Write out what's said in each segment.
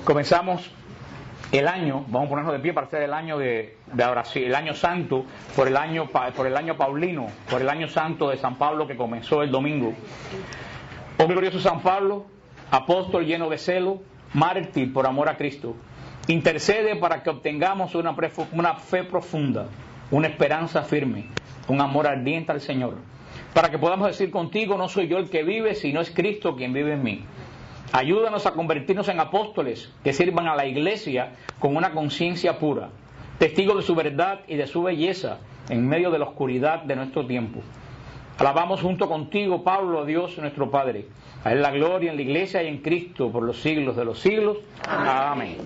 Comenzamos el año, vamos a ponernos de pie para hacer el año de ahora sí, el año santo, por el año paulino, por el año santo de San Pablo que comenzó el domingo. Oh glorioso San Pablo, apóstol lleno de celo, mártir por amor a Cristo, intercede para que obtengamos una fe profunda, una esperanza firme, un amor ardiente al Señor, para que podamos decir contigo: no soy yo el que vive, sino es Cristo quien vive en mí. Ayúdanos a convertirnos en apóstoles que sirvan a la iglesia con una conciencia pura, testigos de su verdad y de su belleza en medio de la oscuridad de nuestro tiempo. Alabamos junto contigo, Pablo, a Dios nuestro Padre. A Él la gloria en la iglesia y en Cristo por los siglos de los siglos. Amén.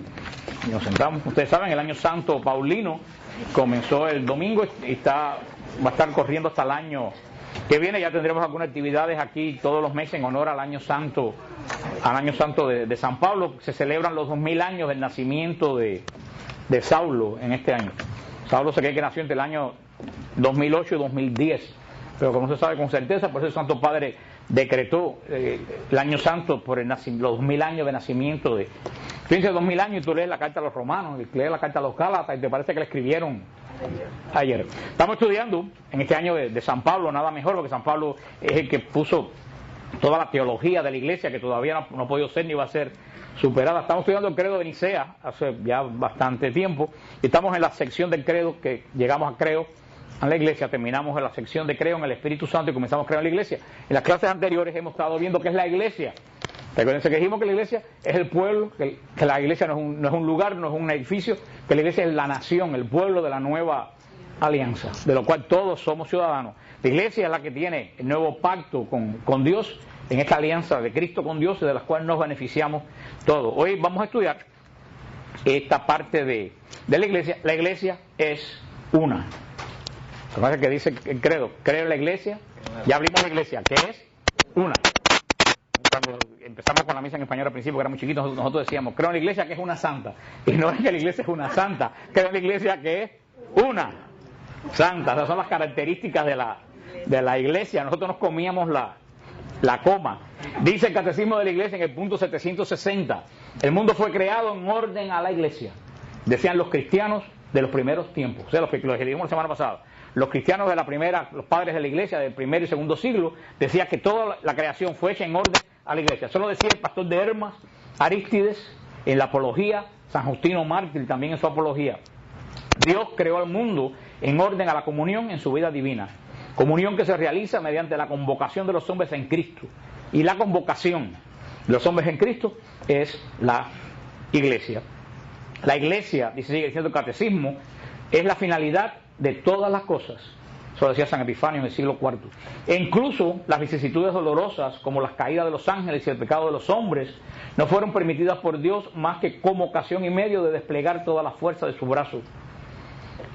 Y nos sentamos. Ustedes saben, el año santo paulino comenzó el domingo y va a estar corriendo hasta el año que viene. Ya tendremos algunas actividades aquí todos los meses en honor al año santo de San Pablo. Se celebran los 2000 años del nacimiento de Saulo en este año. Saulo se cree que nació entre el año 2008 y 2010, pero como se sabe con certeza, por eso el Santo Padre decretó el año santo por los 2000 años de nacimiento de... Fíjense, 2000 años y tú lees la carta a los romanos, y lees la carta a los gálatas y te parece que la escribieron ayer. Estamos estudiando en este año de San Pablo, nada mejor, porque San Pablo es el que puso toda la teología de la iglesia, que todavía no ha podido ser ni va a ser superada. Estamos estudiando el credo de Nicea hace ya bastante tiempo, y estamos en la sección del credo, que llegamos a creo en la iglesia, terminamos en la sección de creo en el Espíritu Santo y comenzamos creo en la iglesia. En las clases anteriores hemos estado viendo qué es la iglesia. Recuerden que dijimos que la iglesia es el pueblo, que la iglesia no es un lugar, no es un edificio, que la iglesia es la nación, el pueblo de la nueva alianza, de lo cual todos somos ciudadanos. La iglesia es la que tiene el nuevo pacto con Dios, en esta alianza de Cristo con Dios, y de la cual nos beneficiamos todos. Hoy vamos a estudiar esta parte de la iglesia. La iglesia es una. Lo que dice el credo: creo en la iglesia. Ya abrimos la iglesia, que es una. Cuando empezamos con la misa en español al principio, que era muy chiquito, nosotros decíamos: creo en la iglesia que es una santa. Y no es que la iglesia es una santa, creo en la iglesia que es una santa. Esas son las características de la iglesia. Nosotros nos comíamos la coma. Dice el Catecismo de la Iglesia en el punto 760: el mundo fue creado en orden a la iglesia. Decían los cristianos de los primeros tiempos, o sea, los que dijimos la semana pasada. Los cristianos de la primera, los padres de la iglesia del primer y segundo siglo, decían que toda la creación fue hecha en orden a la iglesia. Eso lo decía el pastor de Hermas, Arístides, en la apología, San Justino Mártir también en su apología. Dios creó al mundo en orden a la comunión en su vida divina. Comunión que se realiza mediante la convocación de los hombres en Cristo. Y la convocación de los hombres en Cristo es la iglesia. La iglesia, sigue diciendo el catecismo, es la finalidad de todas las cosas. Eso decía San Epifanio en el siglo IV. E incluso las vicisitudes dolorosas, como las caídas de los ángeles y el pecado de los hombres, no fueron permitidas por Dios más que como ocasión y medio de desplegar toda la fuerza de su brazo.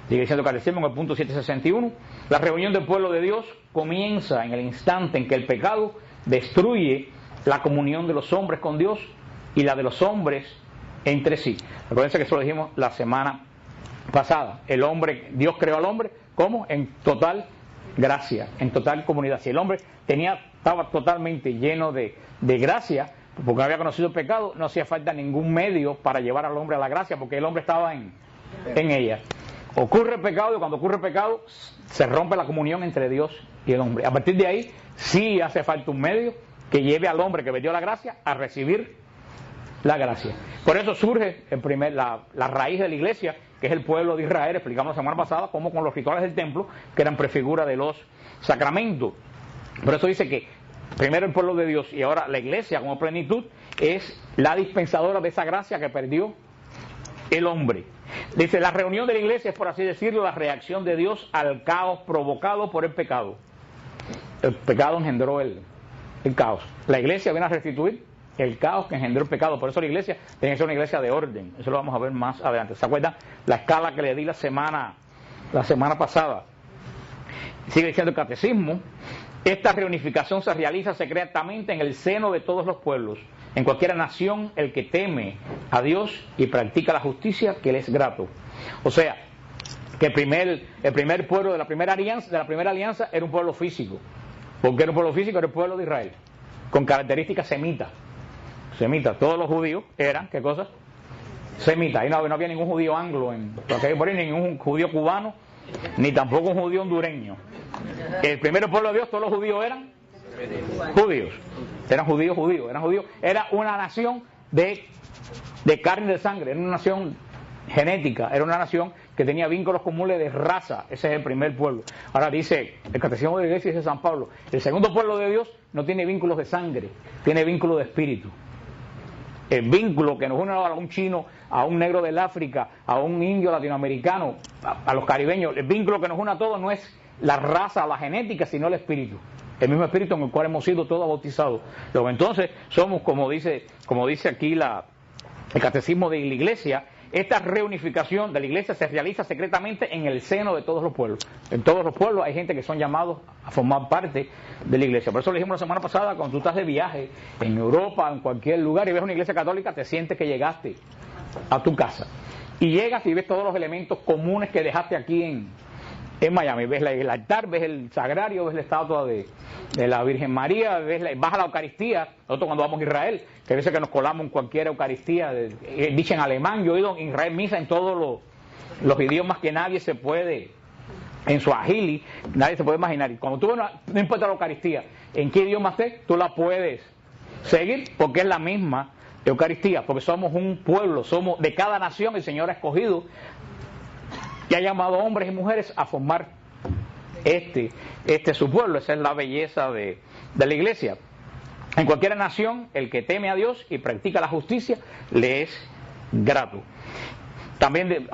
Sigue diciendo el catecismo en el punto 761, la reunión del pueblo de Dios comienza en el instante en que el pecado destruye la comunión de los hombres con Dios y la de los hombres entre sí. Recuerden que eso lo dijimos la semana pasada. Dios creó al hombre, ¿cómo? En total gracia, en total comunidad. Si el hombre estaba totalmente lleno de gracia, porque no había conocido el pecado, no hacía falta ningún medio para llevar al hombre a la gracia, porque el hombre estaba en ella. Ocurre el pecado, y cuando ocurre el pecado se rompe la comunión entre Dios y el hombre. A partir de ahí sí hace falta un medio que lleve al hombre que perdió la gracia a recibir la gracia. Por eso surge la raíz de la iglesia, que es el pueblo de Israel. Explicamos la semana pasada cómo con los rituales del templo, que eran prefigura de los sacramentos. Por eso dice que primero el pueblo de Dios y ahora la iglesia como plenitud es la dispensadora de esa gracia que perdió el hombre. Dice, la reunión de la iglesia es, por así decirlo, la reacción de Dios al caos provocado por el pecado. El pecado engendró el caos. La iglesia viene a restituir el caos que engendró el pecado. Por eso la iglesia tiene que ser una iglesia de orden. Eso lo vamos a ver más adelante. ¿Se acuerdan la escala que le di la semana pasada? Sigue diciendo el catecismo: esta reunificación se realiza secretamente en el seno de todos los pueblos, en cualquier nación, el que teme a Dios y practica la justicia, que le es grato. O sea, que el primer pueblo de la primera alianza era un pueblo físico. ¿Por qué era un pueblo físico? Era el pueblo de Israel, con características semitas. semitas. Todos los judíos eran, ¿qué cosa? Semitas. Ahí no había ningún judío anglo, por ahí, ningún judío cubano, ni tampoco un judío hondureño. El primer pueblo de Dios, todos los judíos eran judíos. Eran judíos. Era una nación de carne y de sangre, era una nación genética, era una nación que tenía vínculos comunes de raza. Ese es el primer pueblo. Ahora dice el Catecismo de la Iglesia, dice San Pablo, el segundo pueblo de Dios no tiene vínculos de sangre, tiene vínculos de espíritu. El vínculo que nos une a un chino, a un negro del África, a un indio latinoamericano, a los caribeños, el vínculo que nos une a todos no es la raza o la genética, sino el espíritu. El mismo espíritu en el cual hemos sido todos bautizados. Luego entonces somos, como dice aquí el Catecismo de la Iglesia, esta reunificación de la Iglesia se realiza secretamente en el seno de todos los pueblos. En todos los pueblos hay gente que son llamados a formar parte de la Iglesia. Por eso le dijimos la semana pasada, cuando tú estás de viaje en Europa, en cualquier lugar, y ves una iglesia católica, te sientes que llegaste a tu casa. Y llegas y ves todos los elementos comunes que dejaste aquí en Miami. Ves el altar, ves el sagrario, ves la estatua de la Virgen María, vas a la Eucaristía. Nosotros cuando vamos a Israel, que a veces que nos colamos en cualquier Eucaristía, dicho en alemán, yo he oído en Israel misa en todos los idiomas que nadie se puede, en Swahili, nadie se puede imaginar. Y cuando tú no importa la Eucaristía, en qué idioma esté, tú la puedes seguir, porque es la misma Eucaristía, porque somos un pueblo, somos de cada nación, el Señor ha escogido y ha llamado a hombres y mujeres a formar su pueblo. Esa es la belleza de la Iglesia. En cualquier nación, el que teme a Dios y practica la justicia le es grato. También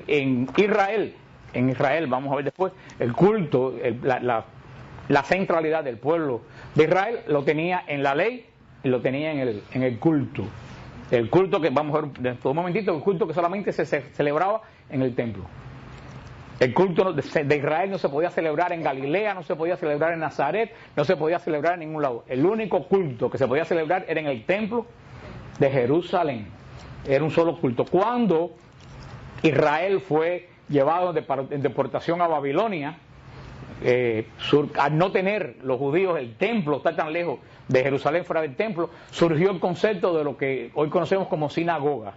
en Israel, vamos a ver después, el culto, la centralidad del pueblo de Israel lo tenía en la ley y lo tenía en el culto. El culto que, vamos a ver dentro de un momentito, el culto que solamente se celebraba en el templo. El culto de Israel no se podía celebrar en Galilea, no se podía celebrar en Nazaret, no se podía celebrar en ningún lado. El único culto que se podía celebrar era en el templo de Jerusalén. Era un solo culto. Cuando Israel fue llevado en deportación a Babilonia, al no tener los judíos el templo, estar tan lejos de Jerusalén fuera del templo, surgió el concepto de lo que hoy conocemos como sinagoga.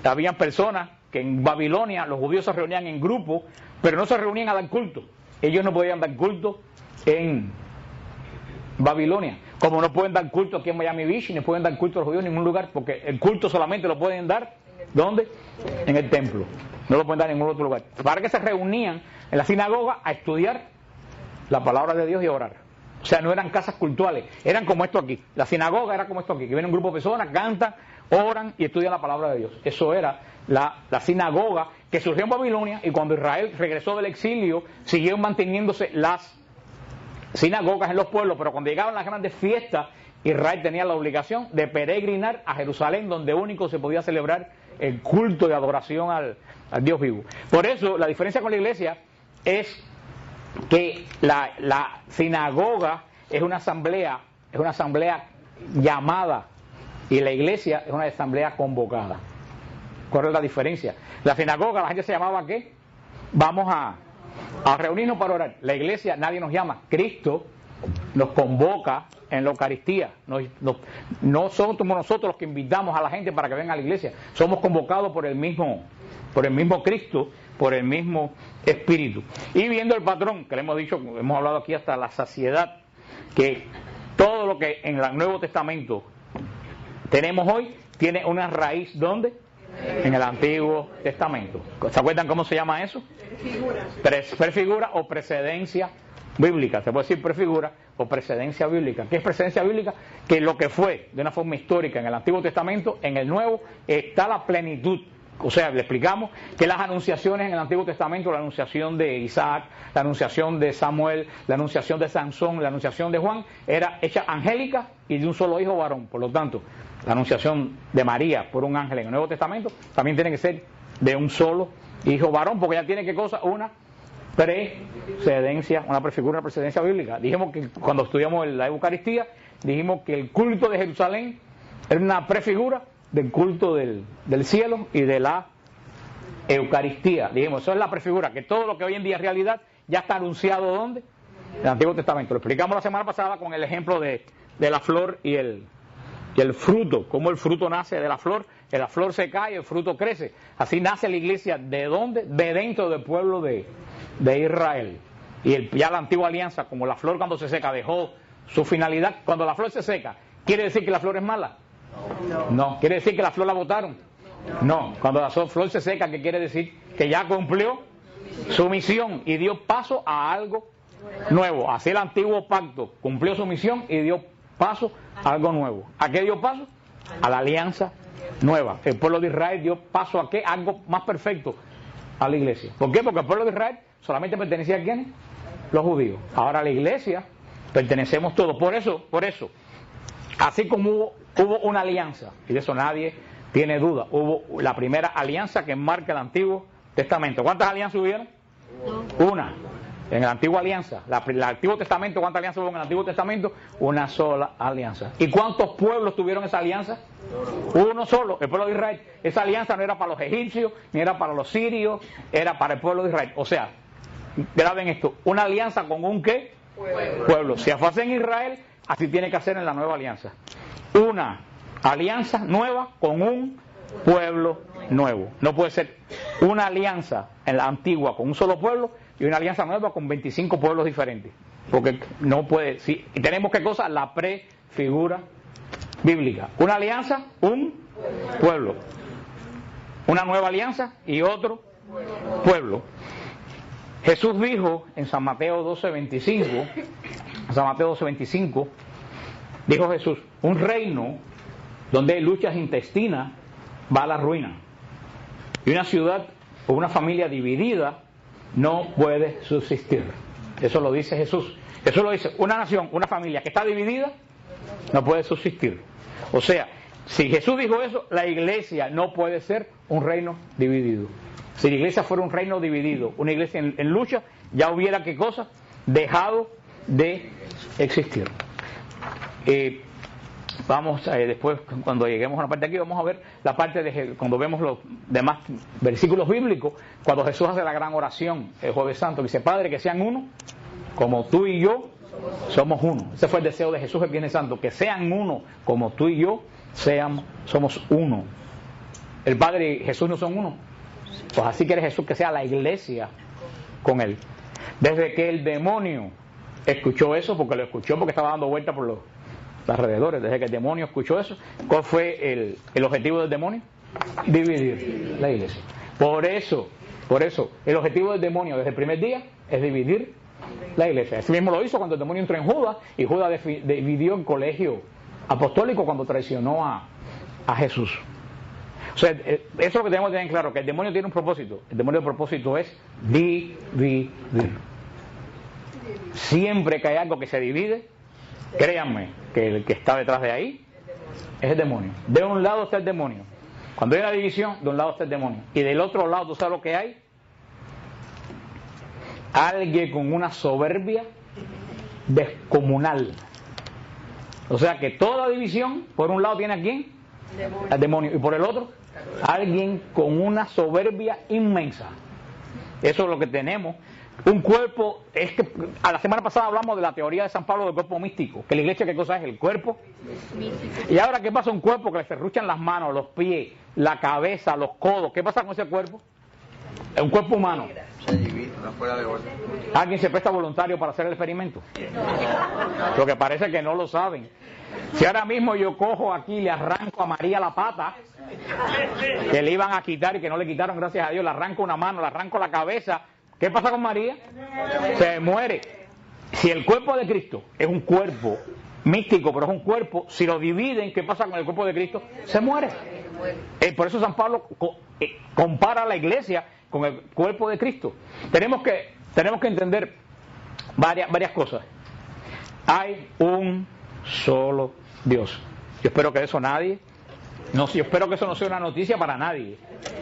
Habían personas que en Babilonia los judíos se reunían en grupos, pero no se reunían a dar culto. Ellos no podían dar culto en Babilonia, como no pueden dar culto aquí en Miami Beach, ni pueden dar culto a los judíos en ningún lugar, porque el culto solamente lo pueden dar, ¿dónde? En el templo, no lo pueden dar en ningún otro lugar. Para que se reunían en la sinagoga a estudiar la palabra de Dios y a orar. O sea, no eran casas cultuales, eran como esto aquí. La sinagoga era como esto aquí, que viene un grupo de personas, cantan, oran y estudian la palabra de Dios. Eso era la sinagoga que surgió en Babilonia, y cuando Israel regresó del exilio, siguieron manteniéndose las sinagogas en los pueblos, pero cuando llegaban las grandes fiestas, Israel tenía la obligación de peregrinar a Jerusalén, donde único se podía celebrar el culto de adoración al Dios vivo. Por eso, la diferencia con la iglesia es que la sinagoga es una asamblea llamada, y la iglesia es una asamblea convocada. ¿Cuál es la diferencia? La sinagoga, la gente se llamaba ¿qué? Vamos a reunirnos para orar. La iglesia, nadie nos llama. Cristo nos convoca en la Eucaristía. No somos nosotros los que invitamos a la gente para que venga a la iglesia. Somos convocados por el mismo Cristo, por el mismo Espíritu. Y viendo el patrón, que le hemos dicho, hemos hablado aquí hasta la saciedad, que todo lo que en el Nuevo Testamento tenemos hoy tiene una raíz, ¿dónde? En el Antiguo Testamento. ¿Se acuerdan cómo se llama eso? Prefigura o precedencia bíblica. Se puede decir prefigura o precedencia bíblica. ¿Qué es precedencia bíblica? Que lo que fue de una forma histórica en el Antiguo Testamento, en el Nuevo está la plenitud. O sea, le explicamos que las anunciaciones en el Antiguo Testamento, la anunciación de Isaac, la anunciación de Samuel, la anunciación de Sansón, la anunciación de Juan, era hecha angélica y de un solo hijo varón. Por lo tanto, la anunciación de María por un ángel en el Nuevo Testamento también tiene que ser de un solo hijo varón, porque ya tiene ¿qué cosa? Una precedencia, una prefigura, una precedencia bíblica. Dijimos que cuando estudiamos la Eucaristía, dijimos que el culto de Jerusalén era una prefigura del culto del cielo y de la Eucaristía. Dijimos, eso es la prefigura, que todo lo que hoy en día es realidad ya está anunciado ¿dónde? En el Antiguo Testamento. Lo explicamos la semana pasada con el ejemplo de de la flor y el fruto, cómo el fruto nace de la flor se cae y el fruto crece. Así nace la iglesia. ¿De dónde? De dentro del pueblo de Israel. Y ya la antigua alianza, como la flor cuando se seca dejó su finalidad. Cuando la flor se seca, ¿quiere decir que la flor es mala? No. ¿Quiere decir que la flor la botaron? No. Cuando la flor se seca, ¿qué quiere decir? Que ya cumplió su misión y dio paso a algo nuevo. Así el antiguo pacto cumplió su misión y dio paso a algo nuevo. ¿A qué dio paso? A la alianza nueva. El pueblo de Israel dio paso a qué? Algo más perfecto, a la iglesia. ¿Por qué? Porque el pueblo de Israel solamente pertenecía a ¿quién? Los judíos. Ahora la iglesia pertenecemos todos. Por eso, así como hubo una alianza, y de eso nadie tiene duda, hubo la primera alianza que marca el Antiguo Testamento. ¿Cuántas alianzas hubieron? Una. En la antigua alianza, el Antiguo Testamento, ¿cuántas alianzas hubo en el Antiguo Testamento? Una sola alianza. ¿Y cuántos pueblos tuvieron esa alianza? Uno solo, el pueblo de Israel. Esa alianza no era para los egipcios, ni era para los sirios, era para el pueblo de Israel. O sea, graben esto, una alianza con un ¿qué? Pueblo. Si fue así en Israel, así tiene que hacer en la nueva alianza. Una alianza nueva con un pueblo nuevo. No puede ser una alianza en la antigua con un solo pueblo y una alianza nueva con 25 pueblos diferentes. Porque no puede, si tenemos ¿qué cosa? La prefigura bíblica. Una alianza, un pueblo. Una nueva alianza y otro pueblo. Jesús dijo en San Mateo 12:25, dijo Jesús, un reino donde hay luchas intestinas va a la ruina. Y una ciudad o una familia dividida no puede subsistir. Eso lo dice Jesús. Eso lo dice una nación, una familia que está dividida no puede subsistir. O sea, si Jesús dijo eso, la iglesia no puede ser un reino dividido. Si la iglesia fuera un reino dividido, una iglesia en lucha, ya hubiera, ¿qué cosa? Dejado de existir. Vamos, después, cuando lleguemos a la parte de aquí, vamos a ver la parte de cuando vemos los demás versículos bíblicos, cuando Jesús hace la gran oración el Jueves Santo, dice, Padre, que sean uno, como tú y yo somos uno. Ese fue el deseo de Jesús el Viernes Santo, que sean uno, como tú y yo somos uno. El Padre y Jesús no son uno. Pues así quiere Jesús que sea la iglesia con él. Desde que el demonio escuchó eso, porque lo escuchó porque estaba dando vuelta por los alrededores, desde que el demonio escuchó eso, ¿cuál fue el objetivo del demonio? Dividir la iglesia. Por eso, el objetivo del demonio desde el primer día es dividir la iglesia. Así mismo lo hizo cuando el demonio entró en Judas, y Judas dividió el colegio apostólico cuando traicionó a Jesús. O sea, eso es lo que tenemos que tener claro, que el demonio tiene un propósito. El demonio, el propósito es dividir. Siempre que hay algo que se divide, créanme que el que está detrás de ahí es el demonio. De un lado está el demonio. Cuando hay una división, de un lado está el demonio. Y del otro lado, ¿tú sabes lo que hay? Alguien con una soberbia descomunal. O sea que toda división, por un lado tiene a quién? Al demonio. Y por el otro, alguien con una soberbia inmensa. Eso es lo que tenemos. Un cuerpo, es que a la semana pasada hablamos de la teoría de San Pablo del cuerpo místico, que la iglesia, ¿qué cosa es? El cuerpo místico. Y ahora, ¿qué pasa? Un cuerpo que le serruchan las manos, los pies, la cabeza, los codos. ¿Qué pasa con ese cuerpo? Es un cuerpo humano. Se divide, no fuera de orden. ¿Alguien se presta voluntario para hacer el experimento? Lo que parece que no lo saben. Si ahora mismo yo cojo aquí y le arranco a María la pata, que le iban a quitar y que no le quitaron, gracias a Dios, le arranco una mano, le arranco la cabeza, ¿qué pasa con María? Se muere. Si el cuerpo de Cristo es un cuerpo místico, pero es un cuerpo, si lo dividen, ¿qué pasa con el cuerpo de Cristo? Se muere. Por eso San Pablo compara a la iglesia con el cuerpo de Cristo. Tenemos que entender varias cosas. Hay un solo Dios. Yo espero que eso yo espero que eso no sea una noticia para nadie.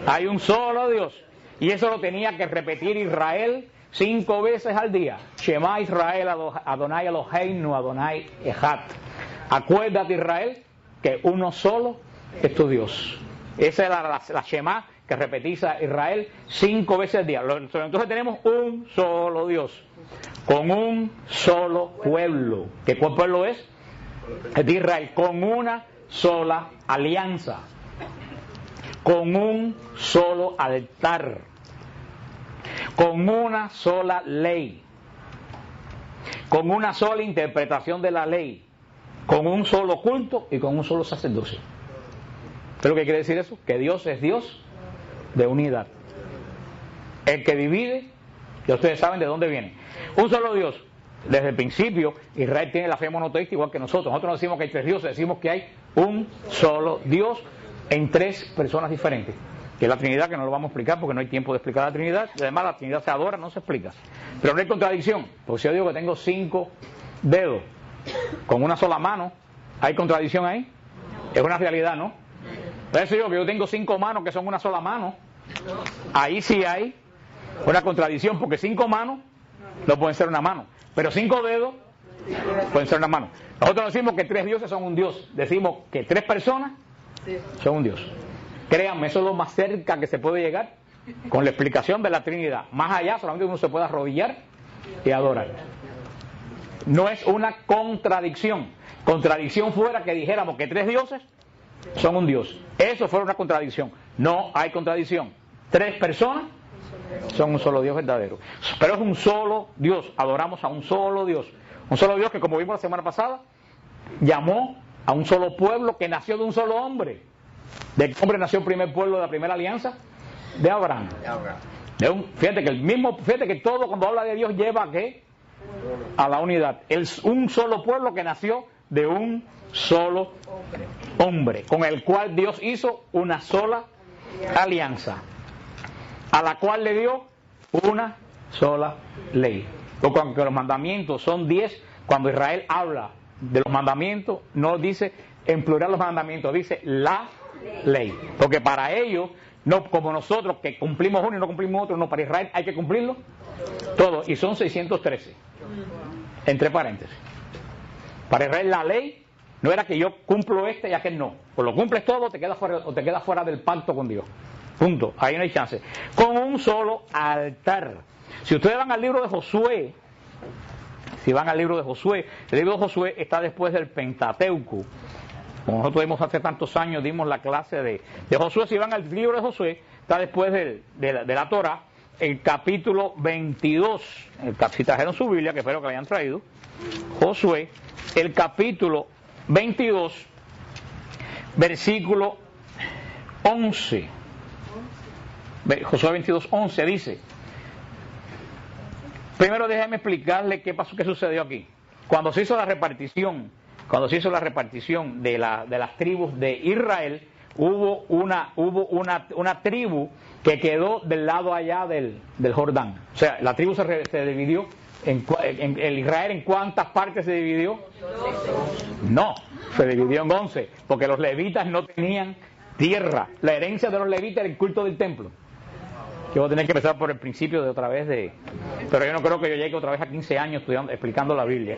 Hay un solo Dios. Y eso lo tenía que repetir Israel 5 veces al día. Shema Israel, Adonai Eloheinu, Adonai Echad. Acuérdate, Israel, que uno solo es tu Dios. Esa es la Shema que repetiza Israel 5 veces al día. Entonces tenemos un solo Dios, con un solo pueblo. ¿Qué cuál pueblo es? es de Israel, con una sola alianza, con un solo altar, con una sola ley, con una sola interpretación de la ley, con un solo culto y con un solo sacerdocio. ¿Qué es lo que quiere decir eso? Que Dios es Dios de unidad. El que divide, ya ustedes saben de dónde viene. Un solo Dios. Desde el principio, Israel tiene la fe monoteísta igual que nosotros. Nosotros no decimos que hay tres dioses, decimos que hay un solo Dios en tres personas diferentes. Que es la Trinidad, que no lo vamos a explicar porque no hay tiempo de explicar la Trinidad. Y además la Trinidad se adora, no se explica. Pero no hay contradicción. Porque si yo digo que tengo 5 dedos con una sola mano, ¿hay contradicción ahí? Es una realidad, ¿no? Por eso digo que yo tengo 5 manos que son una sola mano. Ahí sí hay una contradicción, porque 5 manos no pueden ser una mano, pero 5 dedos pueden ser una mano. Nosotros decimos que 3 dioses son un Dios, decimos que 3 personas son un Dios. Créanme, eso es lo más cerca que se puede llegar con la explicación de la Trinidad. Más allá solamente uno se puede arrodillar y adorar. No es una contradicción. Contradicción fuera que dijéramos que 3 dioses son un Dios. Eso fuera una contradicción. No hay contradicción. 3 personas son un solo Dios verdadero. Pero es un solo Dios. Adoramos a un solo Dios. Un solo Dios que, como vimos la semana pasada, llamó a un solo pueblo que nació de un solo hombre. ¿De qué hombre nació el primer pueblo de la primera alianza? De Abraham. Fíjate que todo cuando habla de Dios lleva ¿a qué? A la unidad. Un solo pueblo que nació de un solo hombre, con el cual Dios hizo una sola alianza, a la cual le dio una sola ley. Porque aunque los mandamientos son 10, cuando Israel habla de los mandamientos, no dice en plural los mandamientos, dice la ley. Porque para ellos, no como nosotros que cumplimos uno y no cumplimos otro, no, para Israel hay que cumplirlo todo, y son 613, entre paréntesis. Para Israel la ley no era que yo cumplo y aquel no. O lo cumples todo o te quedas fuera del pacto con Dios. Punto. Ahí no hay chance. Con un solo altar. Si ustedes van al libro de Josué, el libro de Josué está después del Pentateuco. Como nosotros dimos hace tantos años, dimos la clase de Josué. Si van al libro de Josué, está después de la Torá, el capítulo 22. Si trajeron su Biblia, que espero que la hayan traído. Josué, el capítulo 22, versículo 11. Josué 22, 11 dice. Primero déjeme explicarle qué sucedió aquí. Cuando se hizo la repartición de las tribus de Israel, hubo una tribu que quedó del lado allá del Jordán. O sea, la tribu se dividió. ¿El Israel en cuántas partes se dividió? No, se dividió en 11, porque los levitas no tenían tierra. La herencia de los levitas era el culto del templo. Yo voy a tener que empezar por el principio de otra vez pero yo no creo que yo llegue otra vez a 15 años explicando la Biblia.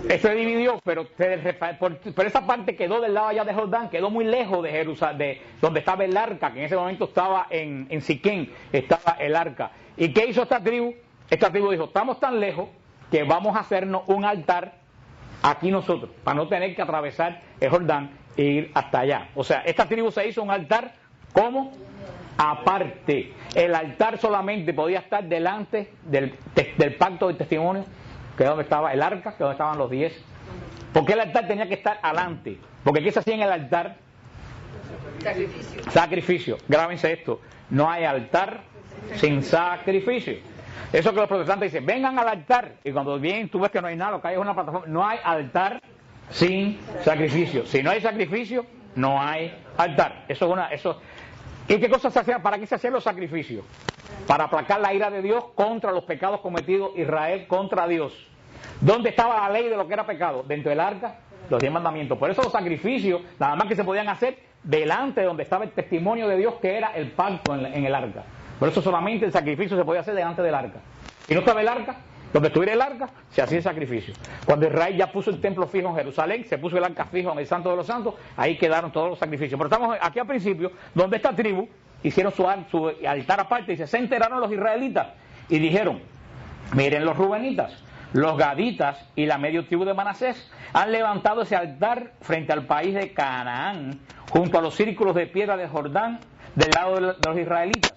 Se dividió, pero esa parte quedó del lado allá de Jordán, quedó muy lejos de Jerusalén, de donde estaba el arca, que en ese momento estaba en Siquén, estaba el arca. ¿Y qué hizo esta tribu? Esta tribu dijo, estamos tan lejos que vamos a hacernos un altar aquí nosotros, para no tener que atravesar el Jordán e ir hasta allá. O sea, esta tribu se hizo un altar como aparte. El altar solamente podía estar delante del pacto del testimonio, que es donde estaba el arca, que es donde estaban los 10. ¿Por qué el altar tenía que estar adelante? Porque ¿qué se hacía en el altar? Sacrificio. Grábense esto, no hay altar sin sacrificio. Eso que los protestantes dicen, vengan al altar, y cuando vienen tú ves que no hay nada, lo que hay es una plataforma. No hay altar sin sacrificio. Si no hay sacrificio, no hay altar. ¿Y qué cosas se hacían? ¿Para qué se hacían los sacrificios? Para aplacar la ira de Dios contra los pecados cometidos Israel contra Dios. ¿Dónde estaba la ley de lo que era pecado? Dentro del arca, los 10 mandamientos. Por eso los sacrificios, nada más que se podían hacer delante de donde estaba el testimonio de Dios, que era el pacto en el arca. Por eso solamente el sacrificio se podía hacer delante del arca. Si no estaba el arca, donde estuviera el arca, se hacía el sacrificio. Cuando Israel ya puso el templo fijo en Jerusalén, se puso el arca fijo en el Santo de los Santos, ahí quedaron todos los sacrificios. Pero estamos aquí al principio, donde esta tribu hicieron su altar aparte, y se enteraron los israelitas y dijeron, miren los rubenitas, los gaditas y la medio tribu de Manasés han levantado ese altar frente al país de Canaán, junto a los círculos de piedra de Jordán, del lado de los israelitas.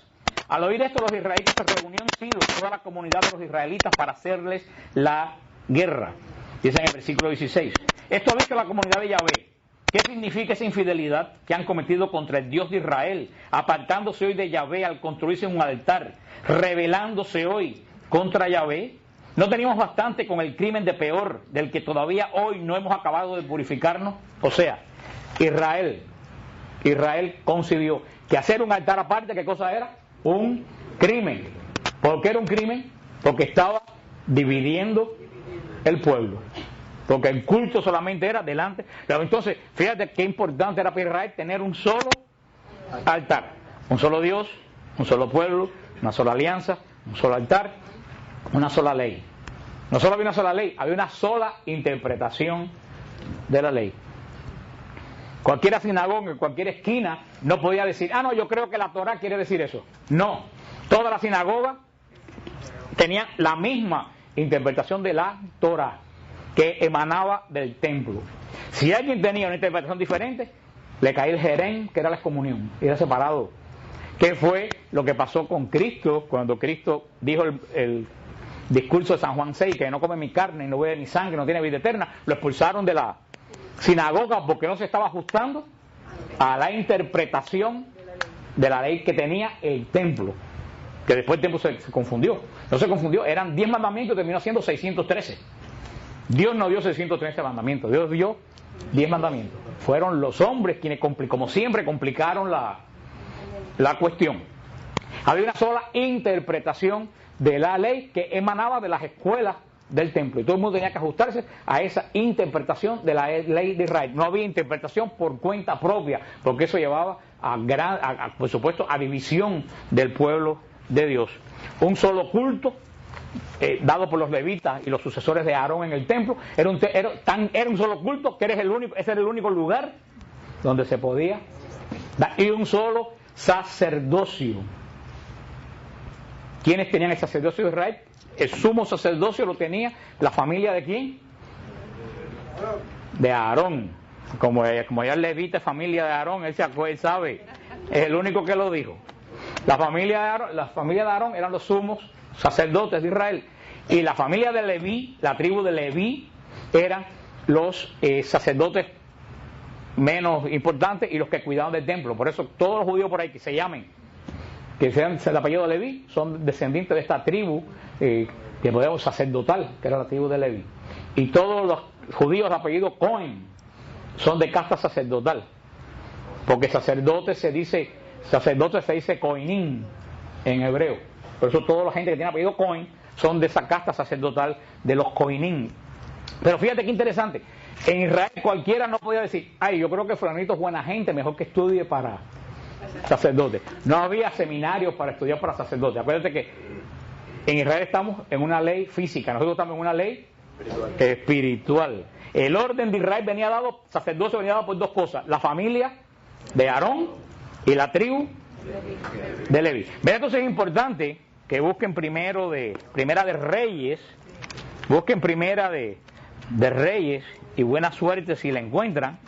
Al oír esto, los israelitas se reunió en Silo, toda la comunidad de los israelitas, para hacerles la guerra. Dice en el versículo 16. Esto ha visto la comunidad de Yahvé. ¿Qué significa esa infidelidad que han cometido contra el Dios de Israel, apartándose hoy de Yahvé al construirse un altar, rebelándose hoy contra Yahvé? ¿No teníamos bastante con el crimen de Peor, del que todavía hoy no hemos acabado de purificarnos? O sea, Israel concibió que hacer un altar aparte, ¿qué cosa era? Un crimen. ¿Por qué era un crimen? Porque estaba dividiendo el pueblo. Porque el culto solamente era delante. Pero entonces, fíjate qué importante era para Israel tener un solo altar. Un solo Dios, un solo pueblo, una sola alianza, un solo altar, una sola ley. No solo había una sola ley, había una sola interpretación de la ley. Cualquier sinagoga, en cualquier esquina, no podía decir, no, yo creo que la Torah quiere decir eso. No, toda la sinagoga tenía la misma interpretación de la Torah, que emanaba del templo. Si alguien tenía una interpretación diferente, le caía el jerén, que era la excomunión, era separado. ¿Qué fue lo que pasó con Cristo cuando Cristo dijo el discurso de San Juan 6, que no come mi carne, no bebe mi sangre, no tiene vida eterna? Lo expulsaron de la sinagoga porque no se estaba ajustando a la interpretación de la ley que tenía el templo, que después el templo se confundió. No se confundió, eran 10 mandamientos y terminó siendo 613. Dios no dio 613 mandamientos, Dios dio 10 mandamientos. Fueron los hombres quienes, como siempre, complicaron la cuestión. Había una sola interpretación de la ley que emanaba de las escuelas del templo, y todo el mundo tenía que ajustarse a esa interpretación de la ley de Israel. No había interpretación por cuenta propia, porque eso llevaba por supuesto, a división del pueblo de Dios. Un solo culto dado por los levitas y los sucesores de Aarón en el templo, era un solo culto, que ese era el único lugar donde se podía dar, y un solo sacerdocio. ¿Quiénes tenían el sacerdocio de Israel? El sumo sacerdocio lo tenía la familia ¿de quién? De Aarón. Como ya el levita es familia de Aarón, él sabe, es el único que lo dijo. La familia de Aarón eran los sumos sacerdotes de Israel, y la familia de Leví, la tribu de Leví, eran los sacerdotes menos importantes y los que cuidaban del templo. Por eso todos los judíos por ahí que se llamen, que sean el apellido de Leví, son descendientes de esta tribu que podemos sacerdotal, que era la tribu de Leví. Y todos los judíos de apellido Cohen son de casta sacerdotal, porque sacerdote se dice Cohenim en hebreo. Por eso toda la gente que tiene apellido Cohen son de esa casta sacerdotal de los Cohenim. Pero fíjate qué interesante, en Israel cualquiera no podía decir, yo creo que fulanito es buena gente, mejor que estudie para sacerdote. No había seminarios para estudiar para sacerdote. Acuérdate que en Israel estamos en una ley física, nosotros estamos en una ley espiritual. El orden de Israel sacerdocio venía dado por dos cosas: la familia de Aarón y la tribu de Leví. Vean, entonces es importante que busquen Primera de Reyes, busquen Primera de Reyes, y buena suerte si la encuentran.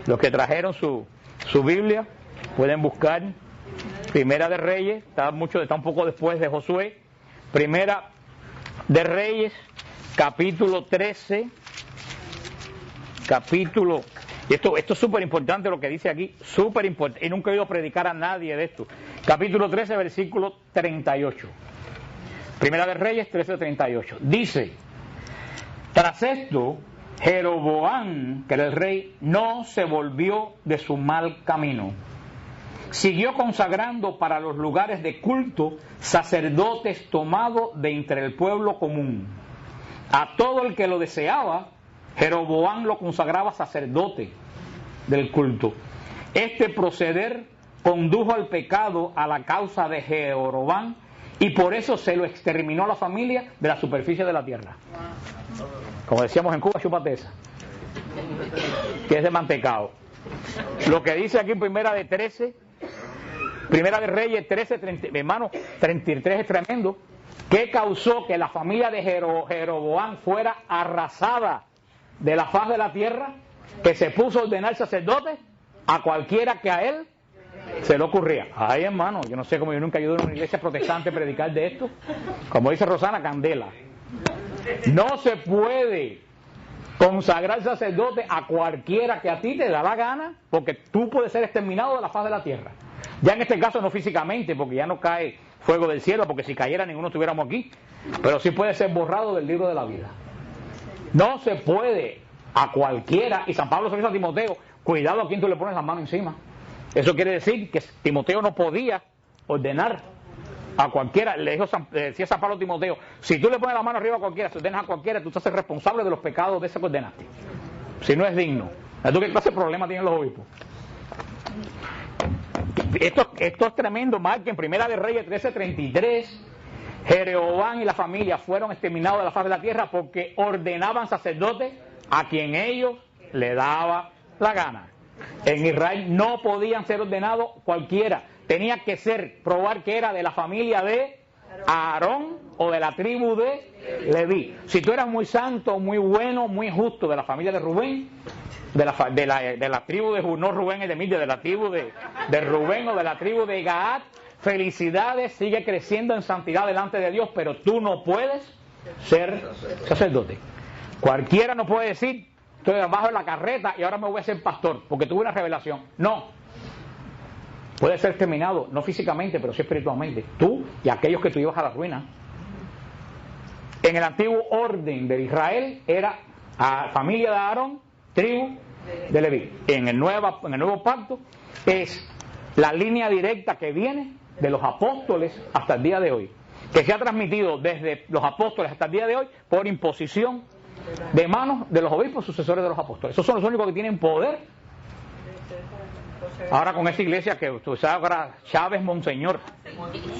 Los que trajeron su Biblia pueden buscar Primera de Reyes, está un poco después de Josué. Primera de Reyes, capítulo 13, esto es súper importante lo que dice aquí, súper importante, y nunca he oído predicar a nadie de esto. Capítulo 13, versículo 38. Primera de Reyes 13:38. Dice: tras esto, Jeroboam, que era el rey, no se volvió de su mal camino. Siguió consagrando para los lugares de culto sacerdotes tomados de entre el pueblo común. A todo el que lo deseaba, Jeroboam lo consagraba sacerdote del culto. Este proceder condujo al pecado a la causa de Jeroboam, y por eso se lo exterminó a la familia de la superficie de la tierra. Como decíamos en Cuba, chúpate esa, que es de mantecado. Lo que dice aquí en Primera de Reyes 13, hermano, 33 es tremendo. ¿Qué causó que la familia de Jeroboam fuera arrasada de la faz de la tierra? Que se puso a ordenar sacerdotes a cualquiera que a él se le ocurría. Ay, hermano, yo no sé cómo yo nunca ayudé a una iglesia protestante a predicar de esto. Como dice Rosana, candela. No se puede consagrar sacerdote a cualquiera que a ti te da la gana, porque tú puedes ser exterminado de la faz de la tierra. Ya en este caso no físicamente, porque ya no cae fuego del cielo, porque si cayera ninguno estuviéramos aquí, pero sí puede ser borrado del libro de la vida. No se puede a cualquiera, y San Pablo se dice a Timoteo, cuidado a quien tú le pones la mano encima. Eso quiere decir que Timoteo no podía ordenar a cualquiera. Decía San Pablo a Timoteo, si tú le pones la mano arriba a cualquiera, si ordenas a cualquiera, tú te haces responsable de los pecados de ese que ordenaste. Si no es digno. ¿Tú qué clase de problema tienen los obispos? Esto es tremendo. Marca en Primera de Reyes 13:33, Jeroboam y la familia fueron exterminados de la faz de la tierra porque ordenaban sacerdotes a quien ellos le daba la gana. En Israel no podían ser ordenados cualquiera. Tenía que probar que era de la familia de Aarón o de la tribu de Leví. Si tú eras muy santo, muy bueno, muy justo de la familia de Rubén, de la tribu de no Rubén es de Midia, de la tribu de Rubén o de la tribu de Gad, felicidades, sigue creciendo en santidad delante de Dios, pero tú no puedes ser sacerdote. Cualquiera no puede decir, estoy debajo de la carreta y ahora me voy a ser pastor, porque tuve una revelación. No. Puede ser exterminado, no físicamente, pero sí espiritualmente. Tú y aquellos que tú llevas a la ruina. En el antiguo orden de Israel era a familia de Aarón, tribu de Leví. En el nuevo pacto es la línea directa que viene de los apóstoles hasta el día de hoy, que se ha transmitido desde los apóstoles hasta el día de hoy por imposición de manos de los obispos sucesores de los apóstoles. Esos son los únicos que tienen poder. Ahora con esa iglesia que tú sabes, ahora Chávez Monseñor,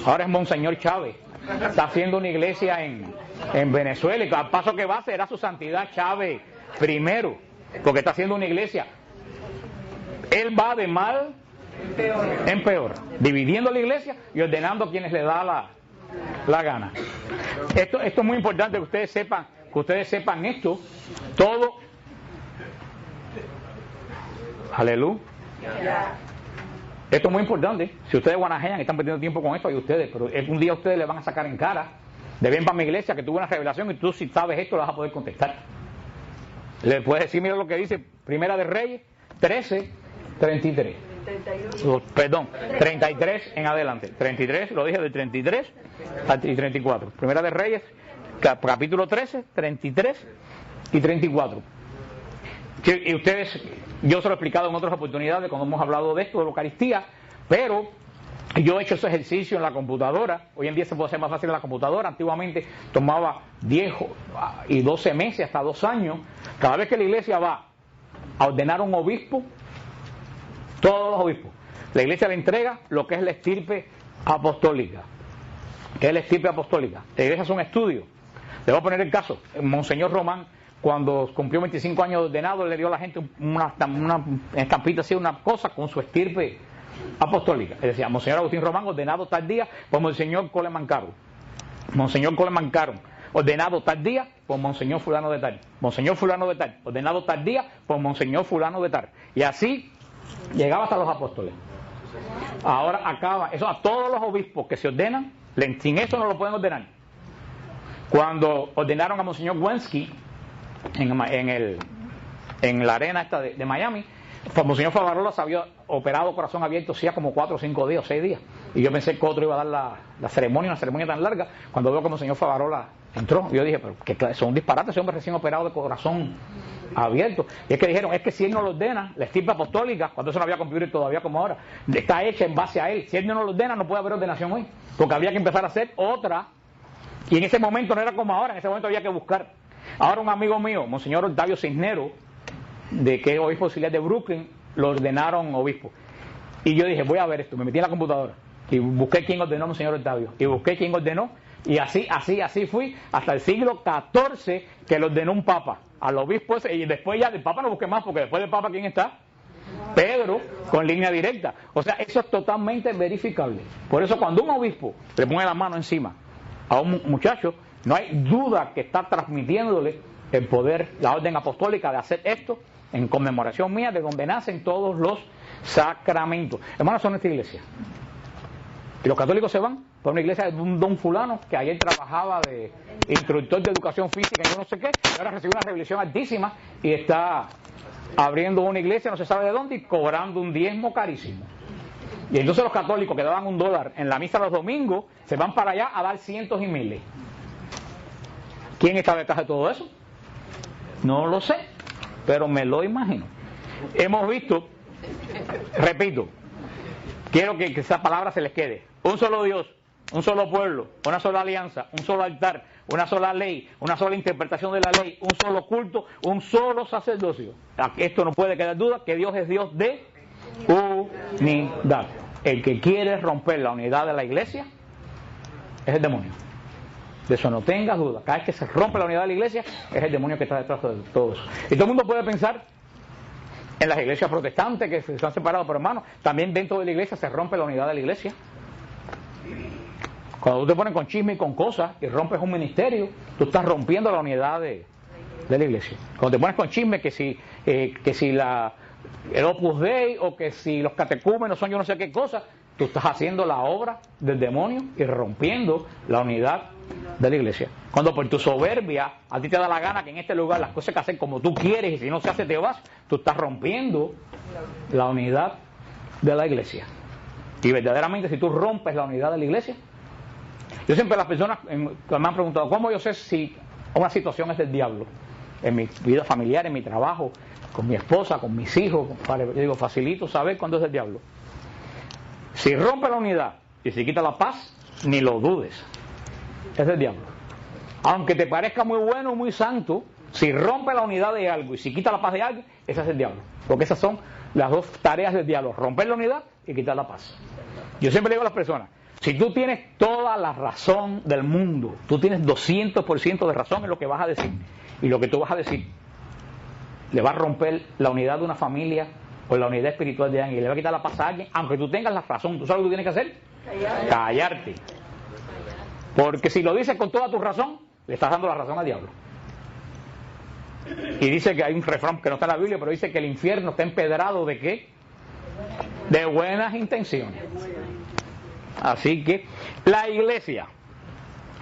ahora es Monseñor Chávez, está haciendo una iglesia en Venezuela y al paso que va será su santidad Chávez primero, porque está haciendo una iglesia. Él va de mal en peor, dividiendo la iglesia y ordenando a quienes le da la gana. Esto es muy importante que ustedes sepan esto, todo. Aleluya. Esto es muy importante. Si ustedes guanajean, están perdiendo tiempo con esto, hay ustedes, pero un día ustedes le van a sacar en cara de ven para mi iglesia que tuve una revelación y tú si sabes esto lo vas a poder contestar. Le puedes decir, mira lo que dice Primera de Reyes 13:33. Perdón, 33 en adelante. 33, lo dije del 33 y 34. Primera de Reyes, capítulo 13, 33 y 34. Y ustedes, yo se lo he explicado en otras oportunidades cuando hemos hablado de esto, de la Eucaristía, pero yo he hecho ese ejercicio en la computadora. Hoy en día se puede hacer más fácil en la computadora. Antiguamente tomaba 10 y 12 meses, hasta 2 años. Cada vez que la iglesia va a ordenar un obispo, todos los obispos, la iglesia le entrega lo que es la estirpe apostólica. ¿Qué es la estirpe apostólica? La iglesia hace un estudio. Le voy a poner el caso. Monseñor Román, cuando cumplió 25 años de ordenado, le dio a la gente una estampita así, una cosa con su estirpe apostólica. Es decir, Monseñor Agustín Román, ordenado tal día por Monseñor Coleman Caro. Monseñor Coleman Caro, ordenado tal día por Monseñor fulano de tal. Monseñor fulano de tal, ordenado tal día por Monseñor fulano de tal. Y así llegaba hasta los apóstoles. Ahora acaba, eso a todos los obispos que se ordenan, sin eso no lo pueden ordenar. Cuando ordenaron a Monseñor Wensky en la arena esta de Miami, Monseñor Favarola se había operado corazón abierto hacía como 4 o 5 días, 6 días. Y yo pensé que otro iba a dar la ceremonia, una ceremonia tan larga. Cuando veo que Monseñor Favarola entró, yo dije, pero que son disparates, ese hombre recién operado de corazón abierto. Y es que dijeron, es que si él no lo ordena, la estirpe apostólica, cuando eso no había computer todavía como ahora, está hecha en base a él. Si él no lo ordena, no puede haber ordenación hoy, porque habría que empezar a hacer otra. Y en ese momento no era como ahora, en ese momento había que buscar. Ahora un amigo mío, Monseñor Octavio Cisneros, de que es obispo auxiliar de Brooklyn, lo ordenaron obispo. Y yo dije, voy a ver esto, me metí en la computadora y busqué quién ordenó a Monseñor Octavio, y busqué quién ordenó, y así fui hasta el siglo XIV que lo ordenó un papa al obispo ese, y después ya del papa no busqué más, porque después del papa ¿quién está? Pedro, con línea directa. O sea, eso es totalmente verificable. Por eso cuando un obispo le pone la mano encima a un muchacho, no hay duda que está transmitiéndole el poder, la orden apostólica de hacer esto en conmemoración mía, de donde nacen todos los sacramentos. Hermanos, son esta iglesia. Y los católicos se van por una iglesia de un don fulano que ayer trabajaba de instructor de educación física y yo no sé qué, y ahora recibió una revelación altísima y está abriendo una iglesia no se sabe de dónde y cobrando un diezmo carísimo. Y entonces los católicos que daban $1 en la misa los domingos se van para allá a dar cientos y miles. ¿Quién está detrás de todo eso? No lo sé, pero me lo imagino. Hemos visto, repito, quiero que esa palabra se les quede: un solo Dios, un solo pueblo, una sola alianza, un solo altar, una sola ley, una sola interpretación de la ley, un solo culto, un solo sacerdocio. Esto no puede quedar duda que Dios es Dios de unidad. El que quiere romper la unidad de la iglesia es el demonio. De eso no tengas duda. Cada vez que se rompe la unidad de la iglesia es el demonio que está detrás de todo eso. Y todo el mundo puede pensar en las iglesias protestantes que se han separado, pero hermano, también dentro de la iglesia se rompe la unidad de la iglesia. Cuando tú te pones con chisme y con cosas y rompes un ministerio, tú estás rompiendo la unidad de la iglesia. Cuando te pones con chisme que si el Opus Dei o que si los catecúmenos son yo no sé qué cosa, tú estás haciendo la obra del demonio y rompiendo la unidad de la iglesia. Cuando por tu soberbia a ti te da la gana que en este lugar las cosas se hacen como tú quieres y si no se hace te vas, tú estás rompiendo la unidad de la iglesia. Y verdaderamente si tú rompes la unidad de la iglesia, yo siempre las personas me han preguntado ¿cómo yo sé si una situación es del diablo? En mi vida familiar, en mi trabajo, con mi esposa, con mis hijos, yo digo, facilito saber cuándo es del diablo. Si rompe la unidad y si quita la paz, ni lo dudes, es del diablo. Aunque te parezca muy bueno, muy santo, si rompe la unidad de algo y si quita la paz de algo, ese es el diablo. Porque esas son las dos tareas del diablo: romper la unidad y quitar la paz. Yo siempre digo a las personas, si tú tienes toda la razón del mundo, tú tienes 200% de razón en lo que vas a decir, y lo que tú vas a decir le va a romper la unidad de una familia o la unidad espiritual de alguien y le va a quitar la paz a alguien, aunque tú tengas la razón, ¿tú sabes lo que tú tienes que hacer? Callarte. Porque si lo dices con toda tu razón, le estás dando la razón al diablo. Y dice que hay un refrán que no está en la Biblia, pero dice que el infierno está empedrado ¿de qué? De buenas intenciones. Así que la iglesia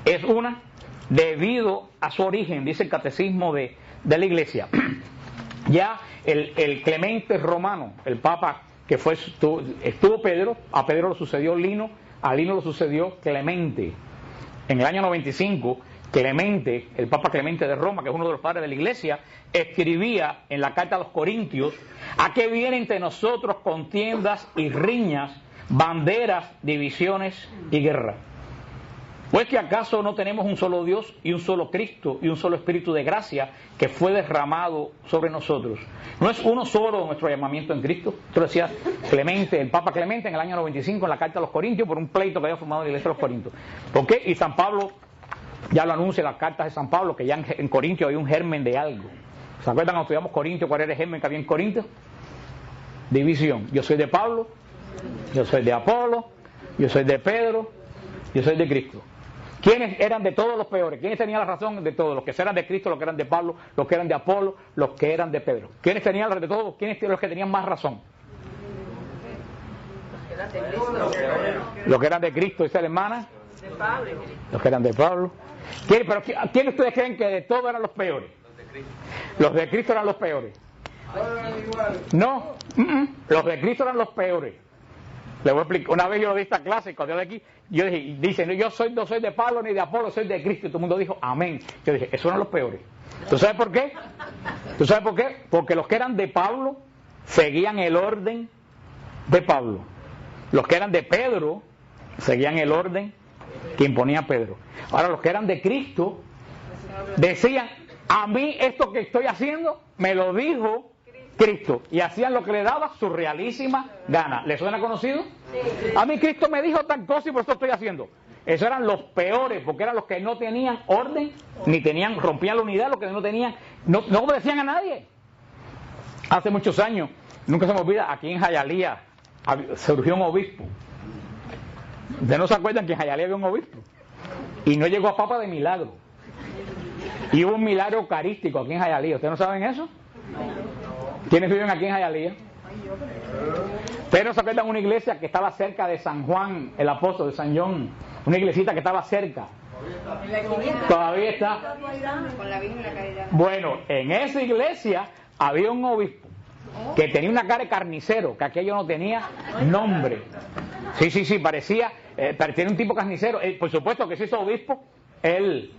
es una debido a su origen, dice el catecismo de la iglesia. Ya el Clemente romano, el papa que estuvo Pedro, a Pedro lo sucedió Lino, a Lino lo sucedió Clemente. En el año 95, Clemente, el papa Clemente de Roma, que es uno de los padres de la iglesia, escribía en la carta a los Corintios: ¿a qué vienen entre nosotros contiendas y riñas, banderas, divisiones y guerra? ¿Pues que acaso no tenemos un solo Dios y un solo Cristo y un solo Espíritu de gracia que fue derramado sobre nosotros? ¿No es uno solo nuestro llamamiento en Cristo? Esto decía Clemente, el Papa Clemente en el año 95 en la carta a los Corintios por un pleito que había formado la iglesia de los Corintios. ¿Por qué? Y San Pablo ya lo anuncia en las cartas de San Pablo, que ya en Corintio hay un germen de algo. ¿Se acuerdan cuando estudiamos Corintio cuál era el germen que había en Corintio? División. Yo soy de Pablo, yo soy de Apolo, yo soy de Pedro, yo soy de Cristo. ¿Quiénes eran de todos los peores? ¿Quiénes tenían la razón de todos? Los que eran de Cristo, los que eran de Pablo, los que eran de Apolo, los que eran de Pedro. ¿Quiénes tenían la de todos? ¿Quiénes eran los que tenían más razón? Los que eran de Cristo, dice la hermana. Los que eran de Pablo. Pero ¿quiénes ustedes creen que de todos eran los peores? Los de Cristo eran los peores. No, los de Cristo eran los peores. Le voy a explicar. Una vez yo di esta clase, cuando yo de aquí, yo dije, yo no soy de Pablo ni de Apolo, soy de Cristo. Y todo el mundo dijo, amén. Yo dije, esos eran los peores. ¿Tú sabes por qué? ¿Tú sabes por qué? Porque los que eran de Pablo seguían el orden de Pablo. Los que eran de Pedro seguían el orden que imponía Pedro. Ahora, los que eran de Cristo decían, a mí esto que estoy haciendo me lo dijo Cristo, y hacían lo que le daba su realísima gana. ¿Les suena conocido? Sí. A mí Cristo me dijo tal cosa y por eso estoy haciendo. Esos eran los peores, porque eran los que no tenían orden, ni rompían la unidad, los que no tenían, no obedecían a nadie. Hace muchos años, nunca se me olvida, aquí en Hialeah surgió un obispo. ¿Ustedes no se acuerdan que en Hialeah había un obispo? y no llegó a papa de milagro. Y hubo un milagro eucarístico aquí en Hialeah. ¿Ustedes no saben eso? ¿Quiénes viven aquí en Hialeah? Pero se acuerdan una iglesia que estaba cerca de San Juan, el apóstol de San John, una iglesita que estaba cerca. Todavía está. Bueno, en esa iglesia había un obispo que tenía una cara de carnicero, que aquello no tenía nombre. Sí, parecía un tipo carnicero. Por supuesto que se hizo obispo él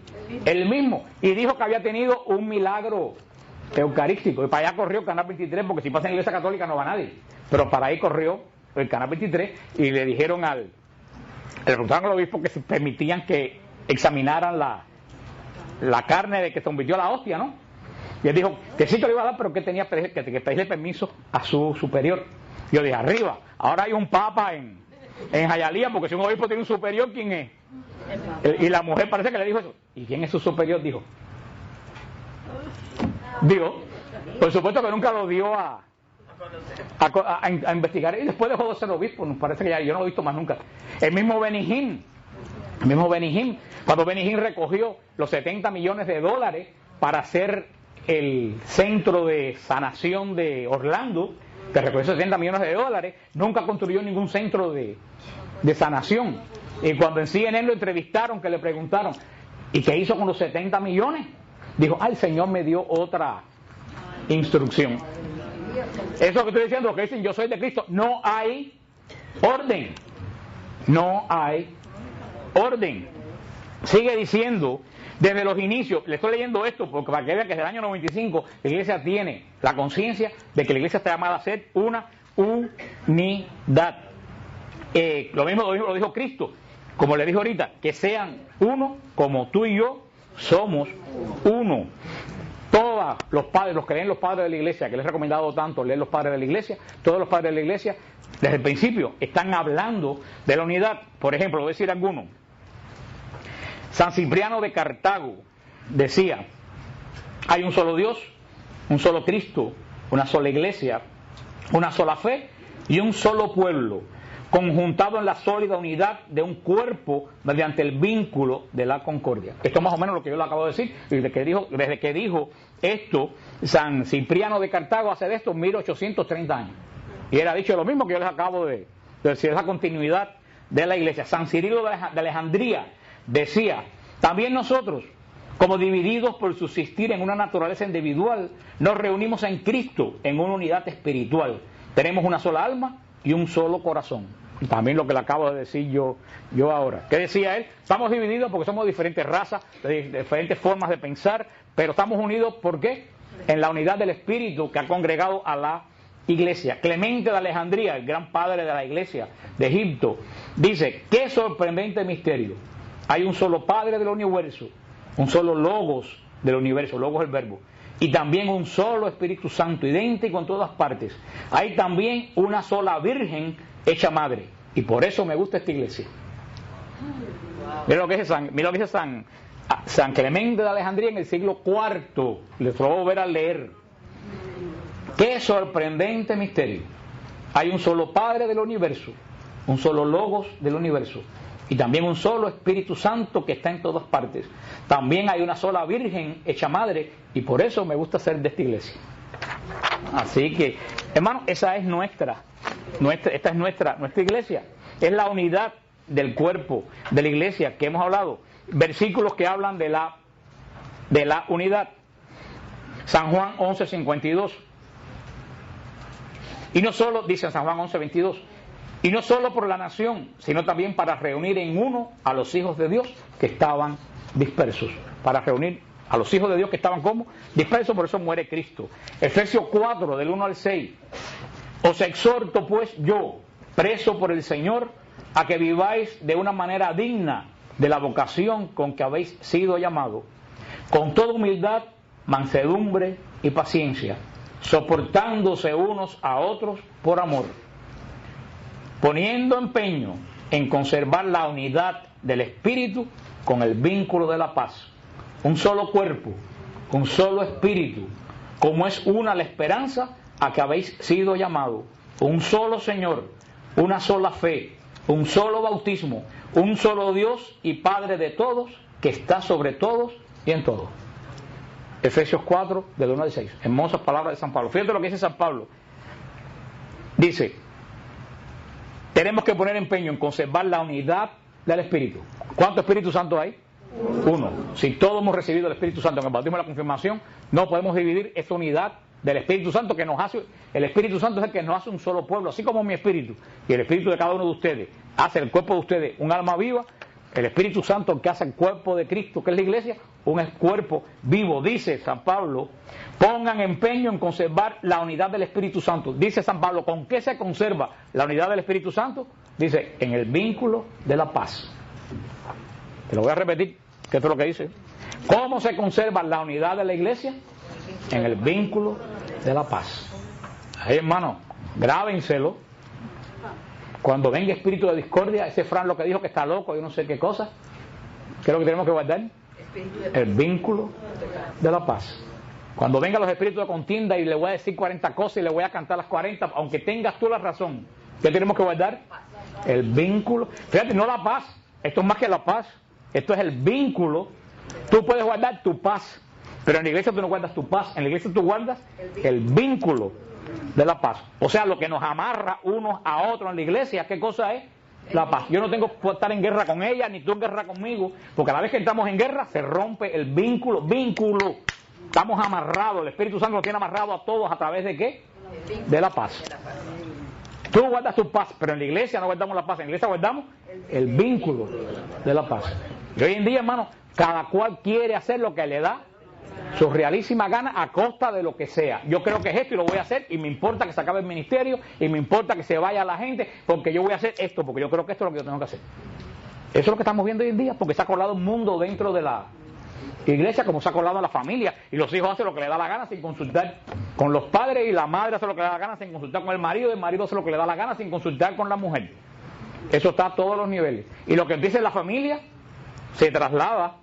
mismo, y dijo que había tenido un milagro eucarístico, y para allá corrió el Canal 23, porque si pasa en la iglesia católica no va nadie, pero para ahí corrió el Canal 23, y le dijeron le preguntaron al obispo que si permitían que examinaran la carne de que se convirtió a la hostia, ¿no? Y él dijo que sí que lo iba a dar, pero que tenía que pedirle permiso a su superior. Yo dije, arriba, ahora hay un papa en Hialeah, porque si un obispo tiene un superior, ¿quién es? Y la mujer parece que le dijo eso. ¿Y quién es su superior? Dijo, por supuesto que nunca lo dio a investigar, y después dejó de ser obispo. Nos parece que yo no lo he visto más nunca. El mismo Benny Hinn, cuando Benny Hinn recogió los $70 millones para hacer el centro de sanación de Orlando, que recogió $70 millones, nunca construyó ningún centro de sanación. Y cuando en CNN lo entrevistaron, que le preguntaron, ¿y qué hizo con los 70 millones? Dijo, el Señor me dio otra instrucción. Eso que estoy diciendo, que dicen yo soy de Cristo, no hay orden. No hay orden. Sigue diciendo, desde los inicios, le estoy leyendo esto porque para que vean que desde el año 95 la iglesia tiene la conciencia de que la iglesia está llamada a ser una unidad. Lo mismo lo dijo Cristo, como le dijo ahorita, que sean uno como tú y yo somos uno. Todos los padres, los que leen los padres de la iglesia, que les he recomendado tanto leer los padres de la iglesia, todos los padres de la iglesia, desde el principio están hablando de la unidad. Por ejemplo, voy a decir alguno. San Cipriano de Cartago decía, hay un solo Dios, un solo Cristo, una sola iglesia, una sola fe y un solo pueblo, conjuntado en la sólida unidad de un cuerpo mediante el vínculo de la concordia. Esto es más o menos lo que yo le acabo de decir, desde que dijo esto San Cipriano de Cartago, hace de esto 1830 años. Y era dicho lo mismo que yo les acabo de decir, esa continuidad de la iglesia. San Cirilo de Alejandría decía, también nosotros, como divididos por subsistir en una naturaleza individual, nos reunimos en Cristo en una unidad espiritual. Tenemos una sola alma y un solo corazón. También lo que le acabo de decir yo ahora. ¿Qué decía él? Estamos divididos porque somos diferentes razas, diferentes formas de pensar, pero estamos unidos, ¿por qué? En la unidad del Espíritu que ha congregado a la iglesia. Clemente de Alejandría, el gran padre de la iglesia de Egipto, dice, qué sorprendente misterio. Hay un solo Padre del universo, un solo Logos del universo, Logos el verbo, y también un solo Espíritu Santo, idéntico en todas partes. Hay también una sola Virgen hecha madre, y por eso me gusta esta iglesia. Mira lo que dice San Clemente de Alejandría en el siglo IV. Les puedo volver a leer. Qué sorprendente misterio. Hay un solo Padre del universo, un solo Logos del universo, y también un solo Espíritu Santo que está en todas partes. También hay una sola Virgen hecha madre, y por eso me gusta ser de esta iglesia. Así que, hermano, esa es esta es nuestra iglesia. Es la unidad del cuerpo de la iglesia que hemos hablado. Versículos que hablan de la unidad. San Juan 11:52. Y no solo, dice San Juan 11:22, y no solo por la nación, sino también para reunir en uno a los hijos de Dios que estaban dispersos. Para reunir a los hijos de Dios que estaban como dispersos, por eso muere Cristo. Efesios 4, del 1 al 6. Os exhorto pues yo, preso por el Señor, a que viváis de una manera digna de la vocación con que habéis sido llamados, con toda humildad, mansedumbre y paciencia, soportándose unos a otros por amor, poniendo empeño en conservar la unidad del Espíritu con el vínculo de la paz. Un solo cuerpo, un solo Espíritu, como es una la esperanza a que habéis sido llamados, un solo Señor, una sola fe, un solo bautismo, un solo Dios y Padre de todos, que está sobre todos y en todos. Efesios 4, del 1 al 6. Hermosas palabras de San Pablo. Fíjate lo que dice San Pablo. Dice, tenemos que poner empeño en conservar la unidad del Espíritu. ¿Cuántos Espíritus Santos hay? Uno. Si todos hemos recibido el Espíritu Santo en el bautismo y la confirmación, no podemos dividir esta unidad del Espíritu Santo que nos hace. El Espíritu Santo es el que nos hace un solo pueblo, así como mi espíritu y el espíritu de cada uno de ustedes hace el cuerpo de ustedes un alma viva. El Espíritu Santo que hace el cuerpo de Cristo, que es la iglesia, un cuerpo vivo. Dice San Pablo, pongan empeño en conservar la unidad del Espíritu Santo. Dice San Pablo, ¿con qué se conserva la unidad del Espíritu Santo? Dice, en el vínculo de la paz. Te lo voy a repetir, que esto es lo que dice. ¿Cómo se conserva la unidad de la iglesia? En el vínculo de la paz. Ahí, hermano, grábenselo. Cuando venga espíritu de discordia, ese Fran lo que dijo que está loco, yo no sé qué cosa. ¿Qué es lo que tenemos que guardar? El vínculo de la paz. Cuando vengan los espíritus de contienda y le voy a decir 40 cosas y le voy a cantar las 40, aunque tengas tú la razón, ¿qué tenemos que guardar? El vínculo. Fíjate, no la paz. Esto es más que la paz. Esto es el vínculo. Tú puedes guardar tu paz, pero en la iglesia tú no guardas tu paz. En la iglesia tú guardas el vínculo de la paz. O sea, lo que nos amarra unos a otros en la iglesia, ¿qué cosa es? La paz. Yo no tengo que estar en guerra con ella, ni tú en guerra conmigo, porque a la vez que estamos en guerra se rompe el vínculo. Estamos amarrados, el Espíritu Santo nos tiene amarrados a todos, ¿a través de qué? De la paz. Tú guardas tu paz, pero en la iglesia no guardamos la paz, en la iglesia guardamos el vínculo de la paz. Y hoy en día, hermano, cada cual quiere hacer lo que le da su realísima gana a costa de lo que sea. Yo creo que es esto y lo voy a hacer, y me importa que se acabe el ministerio, y me importa que se vaya la gente, porque yo voy a hacer esto, porque yo creo que esto es lo que yo tengo que hacer. Eso es lo que estamos viendo hoy en día, porque se ha colado un mundo dentro de la iglesia, como se ha colado la familia, y los hijos hacen lo que le da la gana sin consultar con los padres, y la madre hace lo que le da la gana sin consultar con el marido hace lo que le da la gana sin consultar con la mujer. Eso está a todos los niveles. Y lo que empieza en la familia se traslada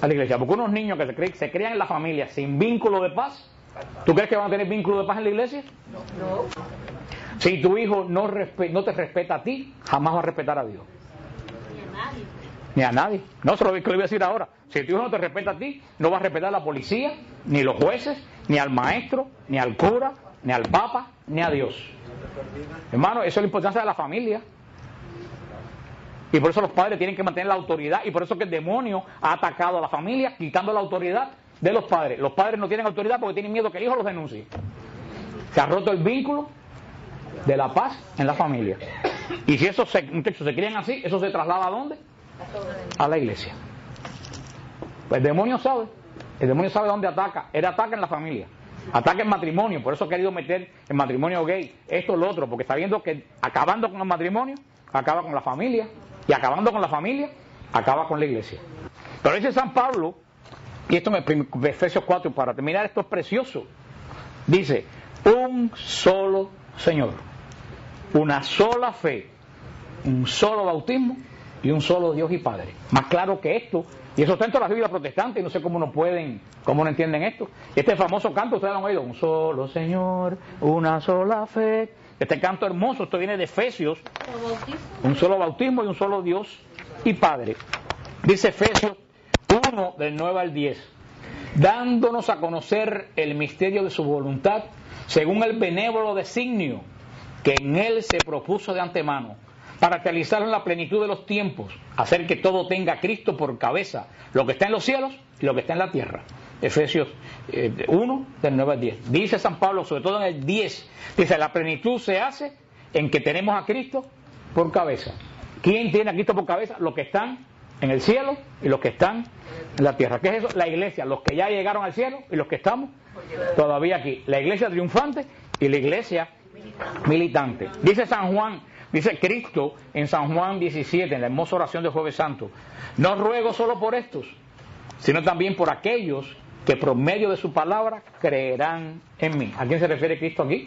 a la iglesia, porque unos niños que se crían en la familia sin vínculo de paz, ¿tú crees que van a tener vínculo de paz en la iglesia? No. Si tu hijo no te respeta a ti, jamás va a respetar a Dios. Ni a nadie. No, se lo voy a decir ahora. Si tu hijo no te respeta a ti, no va a respetar a la policía, ni los jueces, ni al maestro, ni al cura, ni al papa, ni a Dios. Hermano, eso es la importancia de la familia. Y por eso los padres tienen que mantener la autoridad, y por eso que el demonio ha atacado a la familia, quitando la autoridad de los padres. Los padres no tienen autoridad porque tienen miedo que el hijo los denuncie. Se ha roto el vínculo de la paz en la familia. Y si esos muchachos se crían así, eso se traslada ¿a dónde? A la iglesia. Pues el demonio sabe dónde ataca. Él ataca en la familia, ataca en matrimonio. Por eso ha querido meter el matrimonio gay, esto, lo otro, porque está viendo que acabando con el matrimonio acaba con la familia, y acabando con la familia acaba con la iglesia. Pero dice San Pablo, y esto en Efesios 4, para terminar, esto es precioso, dice, un solo Señor, una sola fe, un solo bautismo y un solo Dios y Padre. Más claro que esto, y eso está en todas las Biblias protestantes, y no sé cómo no entienden esto. Este famoso canto, ustedes lo han oído, un solo Señor, una sola fe. Este canto hermoso, esto viene de Efesios, un solo bautismo y un solo Dios y Padre. Dice Efesios 1, del 9 al 10, dándonos a conocer el misterio de su voluntad, según el benévolo designio que en él se propuso de antemano, para realizarlo en la plenitud de los tiempos, hacer que todo tenga a Cristo por cabeza, lo que está en los cielos y lo que está en la tierra. Efesios 1, del 9 al 10. Dice San Pablo, sobre todo en el 10, dice, la plenitud se hace en que tenemos a Cristo por cabeza. ¿Quién tiene a Cristo por cabeza? Los que están en el cielo y los que están en la tierra. ¿Qué es eso? La iglesia, los que ya llegaron al cielo y los que estamos todavía aquí. La iglesia triunfante y la iglesia militante. Dice San Juan, dice Cristo en San Juan 17, en la hermosa oración de Jueves Santo, no ruego solo por estos, sino también por aquellos que por medio de su palabra creerán en mí. ¿A quién se refiere Cristo aquí?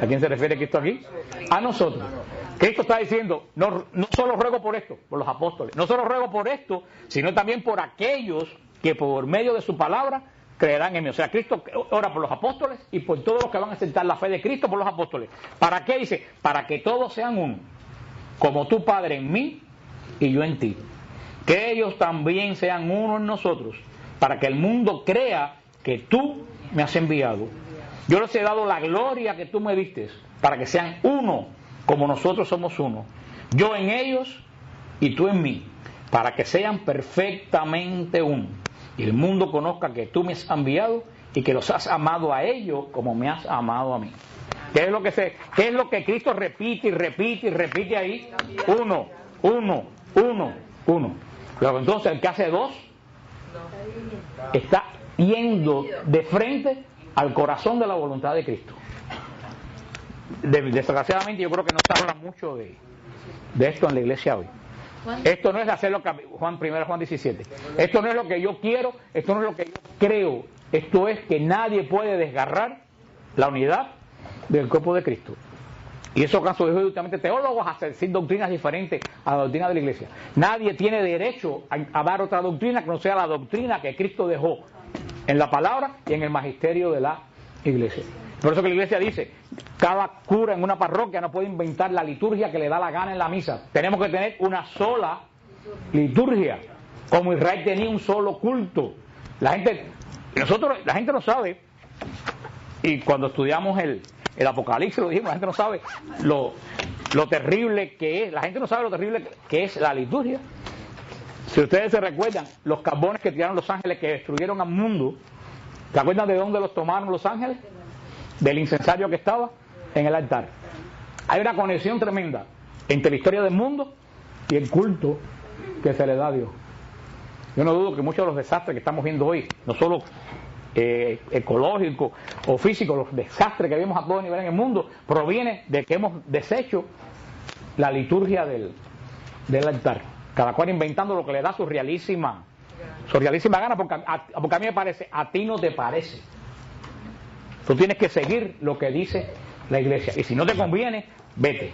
¿A quién se refiere Cristo aquí? A nosotros. Cristo está diciendo, no solo ruego por esto, por los apóstoles, no solo ruego por esto, sino también por aquellos que por medio de su palabra creerán en mí. O sea, Cristo ora por los apóstoles y por todos los que van a aceptar la fe de Cristo por los apóstoles. ¿Para qué? Dice, para que todos sean uno, como tu Padre en mí y yo en ti. Que ellos también sean uno en nosotros, para que el mundo crea que tú me has enviado. Yo les he dado la gloria que tú me diste, para que sean uno, como nosotros somos uno. Yo en ellos y tú en mí, para que sean perfectamente uno. Y el mundo conozca que tú me has enviado y que los has amado a ellos como me has amado a mí. ¿Qué es lo que Cristo repite y repite y repite ahí? Uno, uno, uno, uno. Pero entonces el que hace dos está yendo de frente al corazón de la voluntad de Cristo. Desgraciadamente yo creo que no se habla mucho de esto en la iglesia hoy. Esto no es hacer lo que Juan 17. Esto no es lo que yo quiero, esto no es lo que yo creo. Esto es que nadie puede desgarrar la unidad del cuerpo de Cristo. Y eso caso dijo justamente teólogos a decir doctrinas diferentes a la doctrina de la iglesia. Nadie tiene derecho a dar otra doctrina que no sea la doctrina que Cristo dejó en la palabra y en el magisterio de la iglesia. Por eso que la iglesia dice, cada cura en una parroquia no puede inventar la liturgia que le da la gana en la misa. Tenemos que tener una sola liturgia, como Israel tenía un solo culto. La gente no sabe, y cuando estudiamos el Apocalipsis lo dijimos, la gente no sabe lo terrible que es, la gente no sabe lo terrible que es la liturgia. Si ustedes se recuerdan, los carbones que tiraron los ángeles que destruyeron al mundo, ¿se acuerdan de dónde los tomaron los ángeles? Del incensario que estaba en el altar. Hay una conexión tremenda entre la historia del mundo y el culto que se le da a Dios. Yo no dudo que muchos de los desastres que estamos viendo hoy, no solo ecológicos o físicos, los desastres que vemos a todo nivel en el mundo, proviene de que hemos deshecho la liturgia del altar. Cada cual inventando lo que le da su realísima gana, porque a mí me parece, a ti no te parece. Tú tienes que seguir lo que dice la iglesia. Y si no te conviene, vete.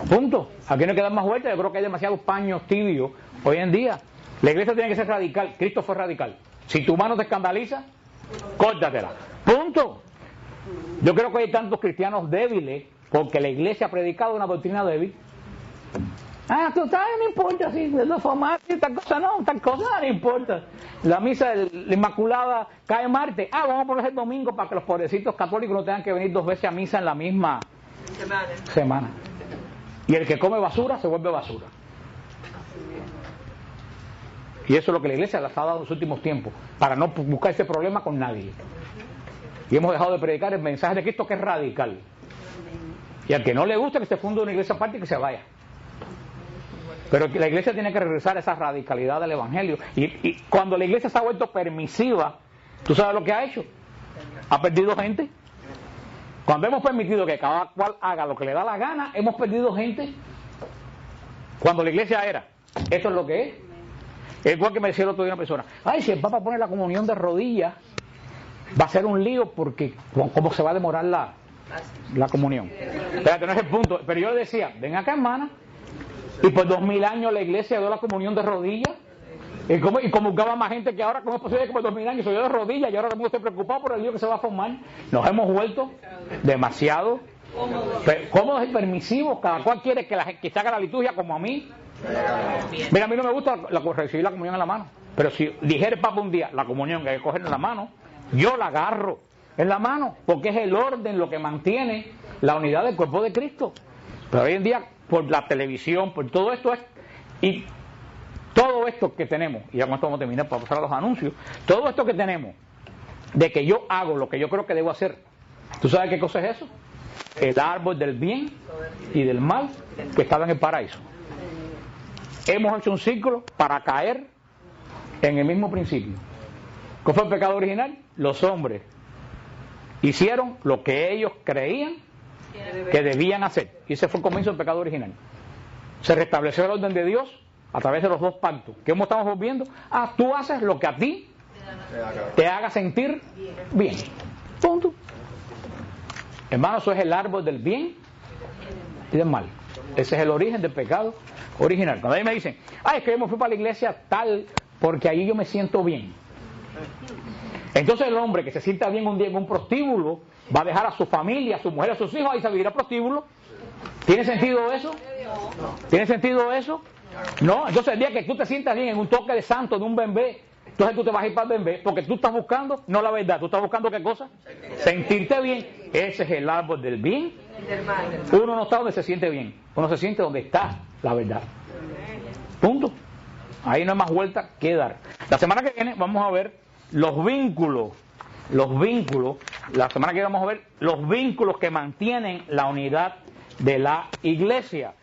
Punto. Aquí no hay que dar más vueltas. Yo creo que hay demasiados paños tibios hoy en día. La iglesia tiene que ser radical. Cristo fue radical. Si tu mano te escandaliza, córtatela. Punto. Yo creo que hay tantos cristianos débiles porque la iglesia ha predicado una doctrina débil. Total, no importa, si lo formal, tal cosa no importa. La misa de la Inmaculada cae martes. Vamos a poner el domingo para que los pobrecitos católicos no tengan que venir 2 veces a misa en la misma semana. Y el que come basura se vuelve basura. Y eso es lo que la iglesia les ha dado en los últimos tiempos, para no buscar ese problema con nadie. Y hemos dejado de predicar el mensaje de Cristo, que es radical. Y al que no le gusta, que se funde una iglesia aparte y que se vaya. Pero la iglesia tiene que regresar a esa radicalidad del evangelio. Y cuando la iglesia se ha vuelto permisiva, ¿tú sabes lo que ha hecho? Ha perdido gente. Cuando hemos permitido que cada cual haga lo que le da la gana, hemos perdido gente. Cuando la iglesia era, esto es lo que es. Es igual que me decía el otro día una persona, si el Papa pone la comunión de rodillas, va a ser un lío porque cómo se va a demorar la comunión. Espérate, no es el punto. Pero yo le decía, ven acá, hermana, y por 2000 años la iglesia dio la comunión de rodillas, y comulgaba más gente que ahora. ¿Cómo es posible que por 2000 años se dio de rodillas y ahora todo el mundo esté preocupado por el lío que se va a formar? Nos hemos vuelto demasiado cómodos y permisivos. Cada cual quiere que se haga la liturgia como a mí. Mira, a mí no me gusta recibir la comunión en la mano, pero si dijera el Papa un día la comunión que hay que coger en la mano, yo la agarro en la mano, porque es el orden lo que mantiene la unidad del cuerpo de Cristo. Pero hoy en día, por la televisión, por todo esto, y todo esto que tenemos, y ya con esto vamos a terminar para pasar a los anuncios, todo esto que tenemos, de que yo hago lo que yo creo que debo hacer, ¿tú sabes qué cosa es eso? El árbol del bien y del mal que estaba en el paraíso. Hemos hecho un ciclo para caer en el mismo principio. ¿Cuál fue el pecado original? Los hombres hicieron lo que ellos creían que debían hacer. Y ese fue el comienzo del pecado original. Se restableció el orden de Dios a través de los 2 pactos. ¿Qué estamos volviendo? Tú haces lo que a ti te haga sentir bien. Punto. Hermano, eso es el árbol del bien y del mal. Ese es el origen del pecado original. Cuando a mí me dicen, es que yo me fui para la iglesia tal porque ahí yo me siento bien. Entonces el hombre que se sienta bien un día en un prostíbulo va a dejar a su familia, a su mujer, a sus hijos y se vivirá prostíbulo. ¿Tiene sentido eso? ¿Tiene sentido eso? No, entonces el día que tú te sientas bien en un toque de santo, de un bembé, entonces tú te vas a ir para el bembé, porque tú estás buscando, no la verdad, tú estás buscando ¿qué cosa? Sentirte bien. Ese es el árbol del bien. Uno no está donde se siente bien, uno se siente donde está la verdad. Punto. Ahí no hay más vuelta que dar. La semana que viene vamos a ver los vínculos, la semana que viene vamos a ver los vínculos que mantienen la unidad de la iglesia.